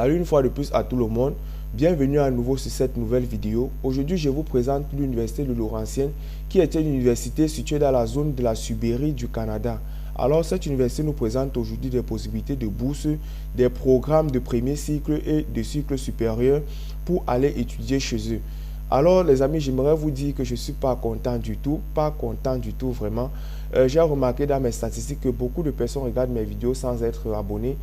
Salut une fois de plus à tout le monde, bienvenue à nouveau sur cette nouvelle vidéo. Aujourd'hui je vous présente l'université de Laurentienne qui est une université située dans la zone de la Sibérie du Canada. Alors cette université nous présente aujourd'hui des possibilités de bourse, des programmes de premier cycle et de cycle supérieur pour aller étudier chez eux. Alors les amis, j'aimerais vous dire que je ne suis pas content du tout vraiment. J'ai remarqué dans mes statistiques que beaucoup de personnes regardent mes vidéos sans être abonnés.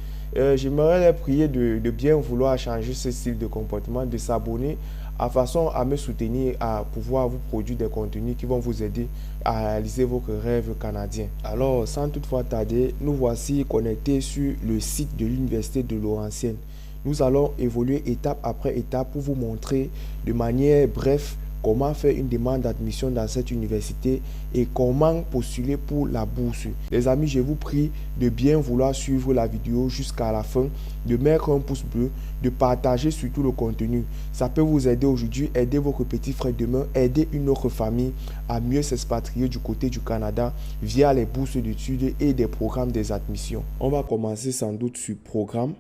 J'aimerais les prier de bien vouloir changer ce style de comportement, de s'abonner à façon à me soutenir, à pouvoir vous produire des contenus qui vont vous aider à réaliser vos rêves canadiens. Alors sans toutefois tarder, nous voici connectés sur le site de l'université de Laurentienne. Nous allons évoluer étape après étape pour vous montrer de manière brève comment faire une demande d'admission dans cette université et comment postuler pour la bourse. Les amis, je vous prie de bien vouloir suivre la vidéo jusqu'à la fin, de mettre un pouce bleu, de partager surtout le contenu. Ça peut vous aider aujourd'hui, aider votre petit frère demain, aider une autre famille à mieux s'expatrier du côté du Canada via les bourses d'études et des programmes des admissions. On va commencer sans doute sur programme.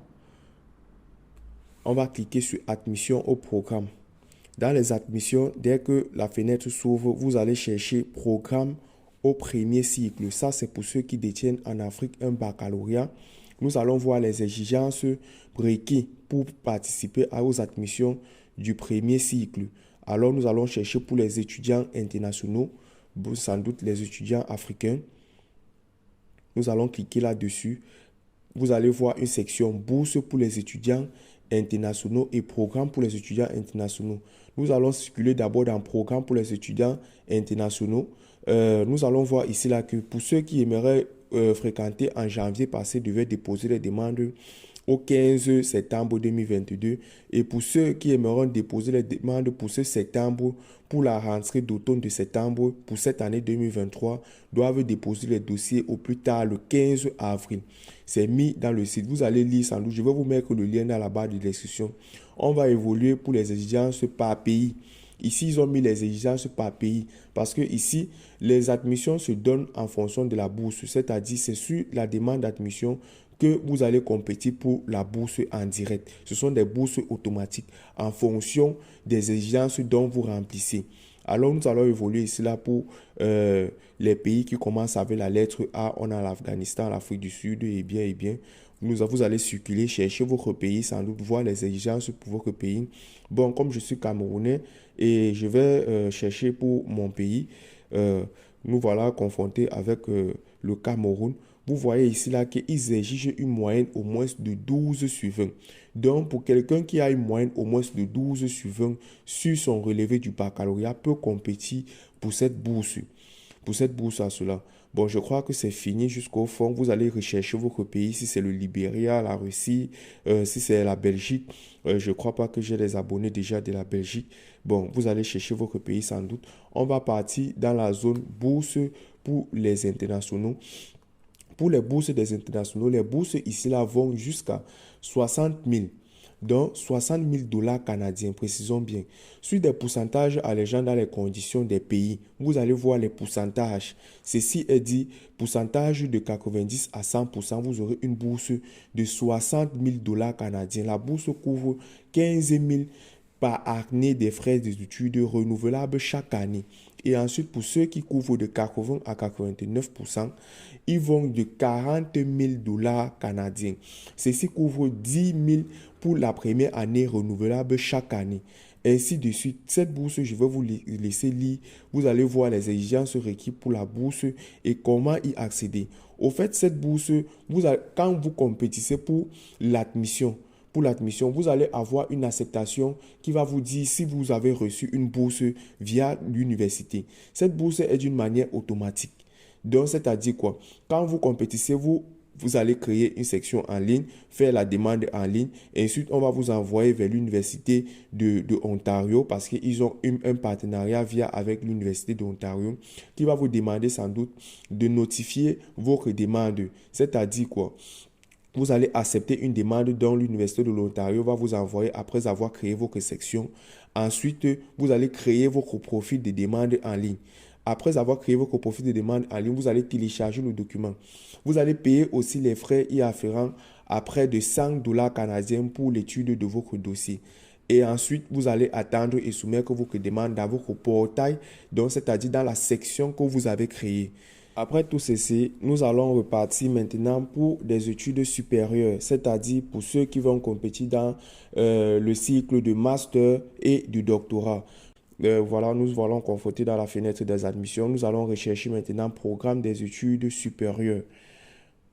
On va cliquer sur admission au programme. Dans les admissions, dès que la fenêtre s'ouvre, vous allez chercher programme au premier cycle. Ça, c'est pour ceux qui détiennent en Afrique un baccalauréat. Nous allons voir les exigences requises pour participer aux admissions du premier cycle. Alors, nous allons chercher pour les étudiants internationaux, sans doute les étudiants africains. Nous allons cliquer là-dessus. Vous allez voir une section bourse pour les étudiants internationaux et programme pour les étudiants internationaux. Nous allons circuler d'abord dans programme pour les étudiants internationaux. Nous allons voir ici là que pour ceux qui aimeraient fréquenter en janvier passé, devaient déposer les demandes au 15 septembre 2022. Et pour ceux qui aimeront déposer les demandes pour ce septembre, pour la rentrée d'automne de septembre, pour cette année 2023, doivent déposer les dossiers au plus tard le 15 avril. C'est mis dans le site. Vous allez lire sans doute. Je vais vous mettre le lien dans la barre de description. On va évoluer pour les exigences par pays. Ici, ils ont mis les exigences par pays parce que ici, les admissions se donnent en fonction de la bourse. C'est-à-dire, c'est sur la demande d'admission que vous allez compétir pour la bourse en direct. Ce sont des bourses automatiques en fonction des exigences dont vous remplissez. Alors, nous allons évoluer ici là pour les pays qui commencent avec la lettre A. On a l'Afghanistan, l'Afrique du Sud et bien. Vous allez circuler, chercher votre pays, sans doute voir les exigences pour votre pays. Bon, comme je suis Camerounais et je vais chercher pour mon pays, nous voilà confrontés avec le Cameroun. Vous voyez ici là qu'ils exigent une moyenne au moins de 12 sur 20. Donc, pour quelqu'un qui a une moyenne au moins de 12 sur 20 sur son relevé du baccalauréat, peut compétir pour cette bourse. Pour cette bourse à cela. Bon, je crois que c'est fini jusqu'au fond. Vous allez rechercher votre pays, si c'est le Libéria, la Russie, si c'est la Belgique. Je ne crois pas que j'ai des abonnés déjà de la Belgique. Bon, vous allez chercher votre pays sans doute. On va partir dans la zone bourse pour les internationaux. Pour les bourses des internationaux, les bourses ici là vont jusqu'à 60 000. Donc 60 000 dollars canadiens, précisons bien. Sur des pourcentages allégeant dans les conditions des pays, vous allez voir les pourcentages. Ceci est dit, pourcentage de 90 à 100%, vous aurez une bourse de 60 000 dollars canadiens. La bourse couvre 15 000 par année des frais d'études renouvelables chaque année. Et ensuite, pour ceux qui couvrent de 80 à 89%, ils vont de 40 000 dollars canadiens. Ceci couvre 10 000 pour la première année renouvelable chaque année. Ainsi de suite, cette bourse, je vais vous laisser lire. Vous allez voir les exigences requises pour la bourse et comment y accéder. Au fait, cette bourse, quand vous compétissez pour l'admission, vous allez avoir une acceptation qui va vous dire si vous avez reçu une bourse via l'université. Cette bourse est d'une manière automatique. Donc, c'est-à-dire quoi? Quand vous compétissez, vous allez créer une section en ligne, faire la demande en ligne. Et ensuite, on va vous envoyer vers l'université de Ontario parce qu'ils ont un partenariat avec l'université de Ontario qui va vous demander sans doute de notifier votre demande. C'est-à-dire quoi? Vous allez accepter une demande dont l'Université de l'Ontario va vous envoyer après avoir créé votre section. Ensuite, vous allez créer votre profil de demande en ligne. Après avoir créé votre profil de demande en ligne, vous allez télécharger le document. Vous allez payer aussi les frais y afférents à près de 100 dollars canadiens pour l'étude de votre dossier. Et ensuite, vous allez attendre et soumettre votre demande dans votre portail, donc c'est-à-dire dans la section que vous avez créée. Après tout ceci, nous allons repartir maintenant pour des études supérieures, c'est-à-dire pour ceux qui vont compétir dans le cycle de master et du doctorat. Voilà, nous allons conforter dans la fenêtre des admissions. Nous allons rechercher maintenant programme des études supérieures.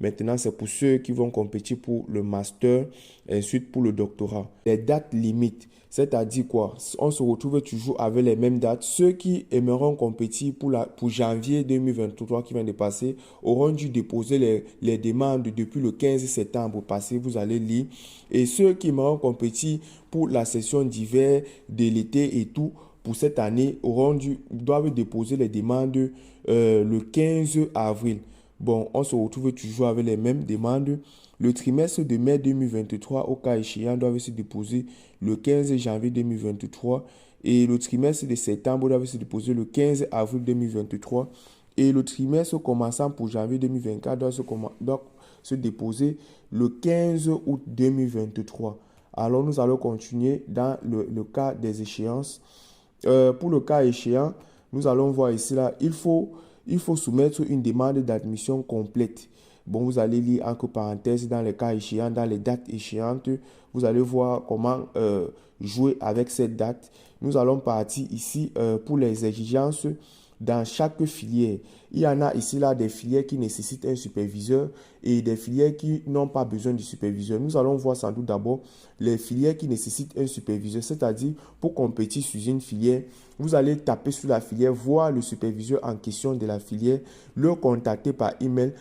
Maintenant, c'est pour ceux qui vont compétir pour le master et ensuite pour le doctorat. Les dates limites, c'est-à-dire quoi? On se retrouve toujours avec les mêmes dates. Ceux qui aimeront compétir pour janvier 2023 qui vient de passer auront dû déposer les demandes depuis le 15 septembre passé. Vous allez lire. Et ceux qui aimeront compétir pour la session d'hiver, de l'été et tout, pour cette année, doivent déposer les demandes le 15 avril. Bon, on se retrouve toujours avec les mêmes demandes. Le trimestre de mai 2023, au cas échéant, doit se déposer le 15 janvier 2023. Et le trimestre de septembre doit se déposer le 15 avril 2023. Et le trimestre commençant pour janvier 2024 doit se déposer le 15 août 2023. Alors, nous allons continuer dans le cas des échéances. Pour le cas échéant, nous allons voir ici, là, il faut soumettre une demande d'admission complète. Bon, vous allez lire entre parenthèses dans les cas échéants, dans les dates échéantes. Vous allez voir comment jouer avec cette date. Nous allons partir ici pour les exigences dans chaque filière. Il y en a ici là des filières qui nécessitent un superviseur et des filières qui n'ont pas besoin de superviseur. Nous allons voir sans doute d'abord les filières qui nécessitent un superviseur, c'est-à-dire pour compétir sur une filière, vous allez taper sur la filière, voir le superviseur en question de la filière, le contacter par email,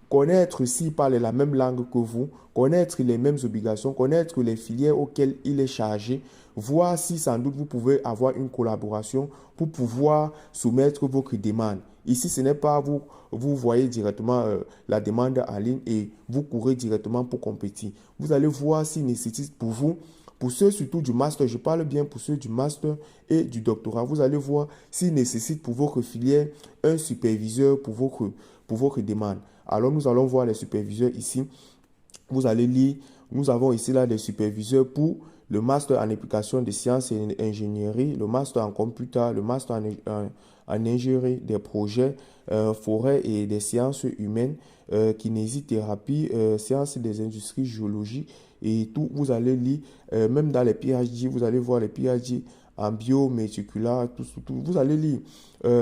connaître s'il parle la même langue que vous, connaître les mêmes obligations, connaître les filières auxquelles il est chargé, voir si sans doute vous pouvez avoir une collaboration pour pouvoir soumettre votre demande. Ici, ce n'est pas vous voyez directement la demande en ligne et vous courez directement pour compétir. Vous allez voir s'il nécessite pour vous, pour ceux surtout du master, je parle bien pour ceux du master et du doctorat, vous allez voir s'il nécessite pour votre filière un superviseur pour votre demande. Alors, nous allons voir les superviseurs ici. Vous allez lire, nous avons ici là des superviseurs pour le master en application des sciences et ingénierie, le master en computer, le master en ingénierie des projets, forêt et des sciences humaines, kinésithérapie, sciences des industries, géologie et tout. Vous allez lire, même dans les PhD, vous allez voir les PhD en biomoléculaire, tout. Vous allez lire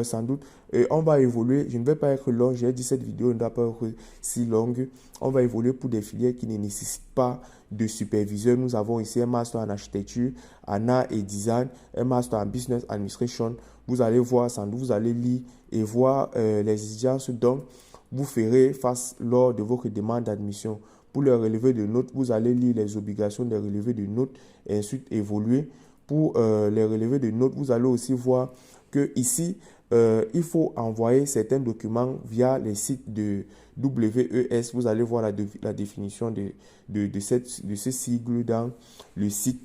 sans doute. On va évoluer, je ne vais pas être long, j'ai dit cette vidéo ne doit pas être si longue. On va évoluer pour des filières qui ne nécessitent pas de superviseur. Nous avons ici un master en architecture, en art et design, un master en business administration. Vous allez voir, sans doute, vous allez lire et voir les exigences dont vous ferez face lors de votre demande d'admission. Pour le relevé de notes, vous allez lire les obligations des relevés de notes et ensuite évoluer. Pour les relevés de notes, vous allez aussi voir que ici, il faut envoyer certains documents via les sites de WES. Vous allez voir la définition de ce sigle dans le site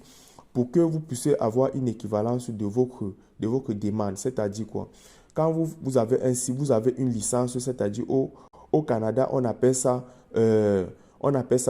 pour que vous puissiez avoir une équivalence de votre demande. C'est-à-dire quoi? Quand vous avez vous avez une licence, c'est-à-dire au Canada, on appelle ça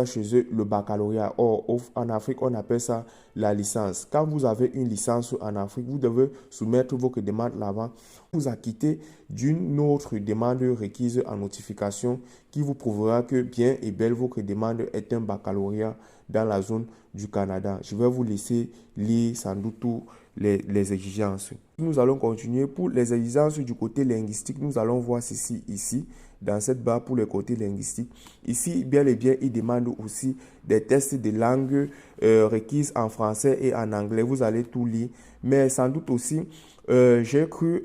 chez eux le baccalauréat. Or, en Afrique, on appelle ça la licence. Quand vous avez une licence en Afrique, vous devez soumettre votre demande là-bas. Vous acquittez d'une autre demande requise en notification qui vous prouvera que bien et belle votre demande est un baccalauréat dans la zone du Canada. Je vais vous laisser lire sans doute tous les exigences. Nous allons continuer pour les exigences du côté linguistique. Nous allons voir ceci ici, dans cette barre pour le côté linguistique. Ici, bien et bien, il demande aussi des tests de langue requises en français et en anglais. Vous allez tout lire. Mais sans doute aussi, j'ai cru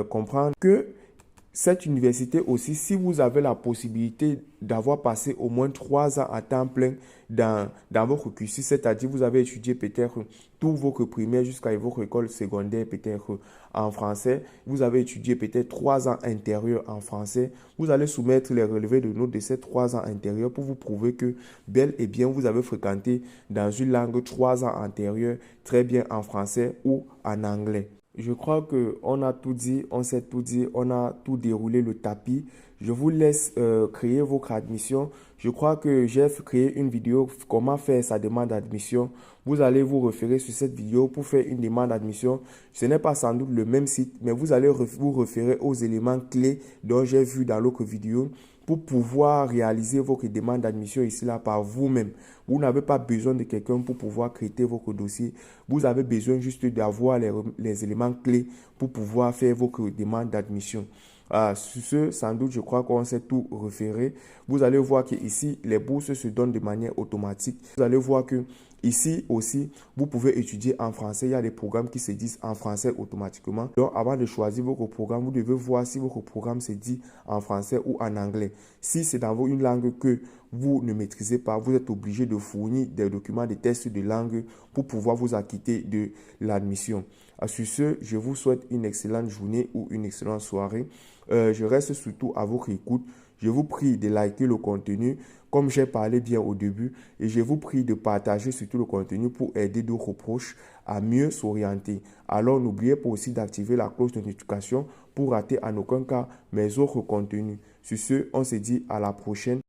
comprendre que cette université aussi, si vous avez la possibilité d'avoir passé au moins 3 ans à temps plein dans votre cursus, c'est-à-dire vous avez étudié peut-être tout votre primaire jusqu'à votre école secondaire peut-être en français, vous avez étudié peut-être 3 ans intérieurs en français, vous allez soumettre les relevés de notes de ces 3 ans intérieurs pour vous prouver que bel et bien vous avez fréquenté dans une langue 3 ans antérieurs très bien en français ou en anglais. Je crois qu'on a tout dit, on s'est tout dit, on a tout déroulé le tapis. Je vous laisse créer votre admission. Je crois que j'ai créé une vidéo comment faire sa demande d'admission. Vous allez vous référer sur cette vidéo pour faire une demande d'admission. Ce n'est pas sans doute le même site, mais vous allez vous référer aux éléments clés dont j'ai vu dans l'autre vidéo pour pouvoir réaliser votre demande d'admission ici là par vous-même. Vous n'avez pas besoin de quelqu'un pour pouvoir créer votre dossier. Vous avez besoin juste d'avoir les éléments clés pour pouvoir faire votre demande d'admission. Sur ce, sans doute, je crois qu'on s'est tout référé. Vous allez voir que ici, les bourses se donnent de manière automatique. Vous allez voir que ici aussi, vous pouvez étudier en français. Il y a des programmes qui se disent en français automatiquement. Donc, avant de choisir votre programme, vous devez voir si votre programme se dit en français ou en anglais. Si c'est dans une langue que vous ne maîtrisez pas, vous êtes obligé de fournir des documents de test de langue pour pouvoir vous acquitter de l'admission. Sur ce, je vous souhaite une excellente journée ou une excellente soirée. Je reste surtout à votre écoute. Je vous prie de liker le contenu comme j'ai parlé bien au début et je vous prie de partager surtout le contenu pour aider d'autres proches à mieux s'orienter. Alors n'oubliez pas aussi d'activer la cloche de notification pour rater en aucun cas mes autres contenus. Sur ce, on se dit à la prochaine.